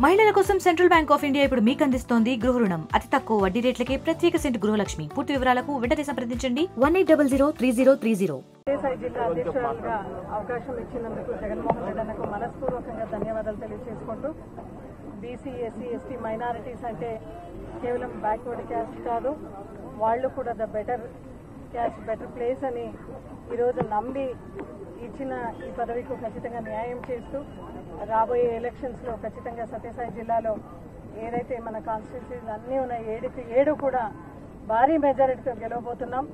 మహిళల కోసం central bank of India ఇప్పుడు మీకు అందిస్తోంది గృహ రుణం. అతి తక్కువ వడ్డీ రేట్లకే ప్రత్యేక సెంటు గృహలక్ష్మి. పూర్తి వివరాలకు వెంటనే సంప్రదించండి 18003030. జిల్లా అధ్యక్షురాలుగా అవకాశం ఇచ్చినందుకు జగన్మోహన్ రెడ్డి అన్నకు మనస్పూర్వకంగా ధన్యవాదాలు తెలియజేసుకుంటూ, బీసీ, ఎస్సీ, ఎస్టీ మైనారిటీస్ అంటే కేవలం బ్యాక్వర్డ్ క్యాస్ట్ కాదు, వాళ్ళు కూడా the better caste, better place అని ఈరోజు నమ్మి ఇచ్చిన ఈ పదవికి ఖచ్చితంగా న్యాయం చేస్తూ రాబోయే ఎలక్షన్స్లో ఖచ్చితంగా సత్యసాయి జిల్లాలో ఏదైతే మన కాన్స్టిట్యూన్సీస్ అన్నీ ఉన్నాయి 7కి 7 కూడా భారీ మెజారిటీతో గెలవబోతున్నాం.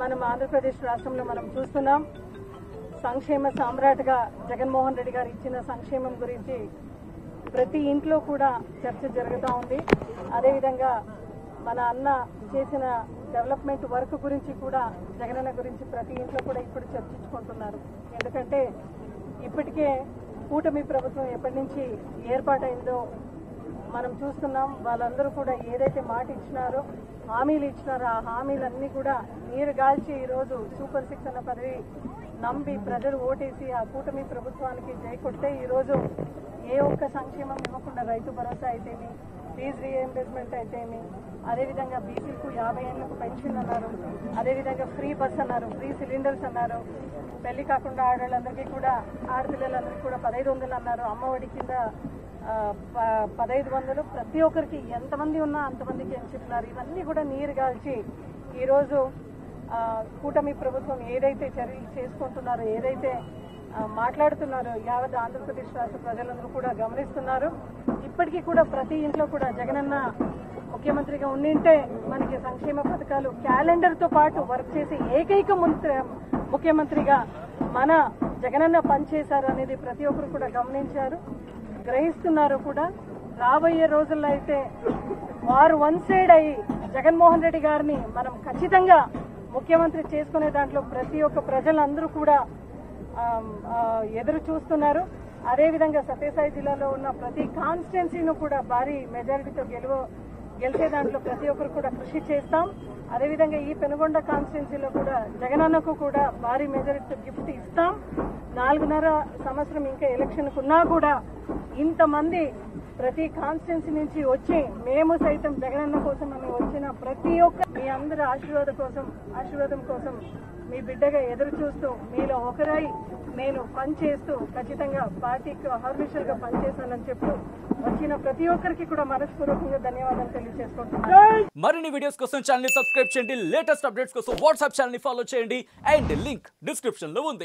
మనం ఆంధ్రప్రదేశ్ రాష్ట్రంలో మనం చూస్తున్నాం, సంక్షేమ సామ్రాట్గా జగన్మోహన్ రెడ్డి గారు ఇచ్చిన సంక్షేమం గురించి ప్రతి ఇంట్లో కూడా చర్చ జరుగుతూ ఉంది. అదేవిధంగా మన అన్న చేసిన డెవలప్మెంట్ వర్క్ గురించి కూడా, జగనన్న గురించి ప్రతి ఇంట్లో కూడా ఇప్పుడు చర్చించుకుంటున్నారు. ఎందుకంటే ఇప్పటికే కూటమి ప్రభుత్వం ఎప్పటి నుంచి ఏర్పాటైందో మనం చూస్తున్నాం. వాళ్ళందరూ కూడా ఏదైతే మాట ఇచ్చినారో, హామీలు ఇచ్చినారో, ఆ హామీలన్నీ కూడా నీరు గాల్చి ఈరోజు సూపర్ 6 అన్న పదవి నమ్మి ప్రజలు ఓటేసి ఆ కూటమి ప్రభుత్వానికి జై కొట్టే ఈరోజు ఏ ఒక్క సంక్షేమం ఇవ్వకుండా రైతు భరోసా అయితేమి, ఫీజు రీఎంబర్స్మెంట్ అయితేమి, అదేవిధంగా బీసీలకు 50 ఏళ్లకు పెన్షన్ అన్నారు, అదేవిధంగా ఫ్రీ బస్ అన్నారు, ఫ్రీ సిలిండర్స్ అన్నారు, పెళ్లి కాకుండా ఆడవాళ్ళందరికీ కూడా, ఆడపిల్లలందరికీ కూడా 1500 అన్నారు, అమ్మఒడి కింద 1500, ప్రతి ఒక్కరికి ఎంతమంది ఉన్నా అంతమందికి అని చెప్పినారు. ఇవన్నీ కూడా నీరు గాల్చి ఈరోజు కూటమి ప్రభుత్వం ఏదైతే చర్యలు చేసుకుంటున్నారో, ఏదైతే మాట్లాడుతున్నారో యావత్ ఆంధ్రప్రదేశ్ రాష్ట్ర ప్రజలందరూ కూడా గమనిస్తున్నారు. ఇప్పటికీ కూడా ప్రతి ఇంట్లో కూడా జగనన్న ముఖ్యమంత్రిగా ఉండింటే మనకి సంక్షేమ పథకాలు క్యాలెండర్తో పాటు వర్క్ చేసి ఏకైక ముఖ్యమంత్రిగా మన జగనన్న పనిచేశారు అనేది ప్రతి ఒక్కరు కూడా గమనించారు, గ్రహిస్తున్నారు కూడా. రాబోయే రోజుల్లో అయితే వారు వన్ సైడ్ అయ్యి జగన్మోహన్ రెడ్డి గారిని మనం ఖచ్చితంగా ముఖ్యమంత్రి చేసుకునే దాంట్లో ప్రతి ఒక్క ప్రజలందరూ కూడా ఎదురు చూస్తున్నారు. అదేవిధంగా సత్యసాయి జిల్లాలో ఉన్న ప్రతి కాన్స్టిట్యున్సీను కూడా భారీ మెజారిటీతో గెలిచే దాంట్లో ప్రతి ఒక్కరు కూడా కృషి చేస్తాం. అదేవిధంగా ఈ పెనుగొండ కాన్స్టిట్యున్సీలో కూడా జగనన్నకు కూడా భారీ మెజారిటీతో గిఫ్ట్ ఇస్తాం. 4.5 సంవత్సరం ఇంకా ఎలక్షన్కు ఉన్నా కూడా ఇంతమంది ప్రతి కాన్స్టిట్యున్సీ నుంచి వచ్చి మేము సైతం జగనన్న కోసం అని వచ్చిన ప్రతి ఒక్క మీ అందరి ఆశీర్వాదం కోసం మీ బిడ్డగా ఎదురు చూస్తూ మీలో ఒకరై నేను పనిచేస్తూ ఖచ్చితంగా పార్టీకి హార్మిషర్గా పనిచేస్తానని చెప్తూ వచ్చిన ప్రతి ఒక్కరికి కూడా మనస్పూర్వకంగా ధన్యవాదాలు తెలియజేసుకుంటున్నాను. మరిన్ని వీడియోస్ కోసం ఛానల్ ని సబ్స్క్రైబ్ చేయండి, లేటెస్ట్ అప్డేట్స్ కోసం వాట్సాప్ ఛానల్ ని ఫాలో చేయండి అండ్ లింక్ డిస్క్రిప్షన్ లో ఉంది.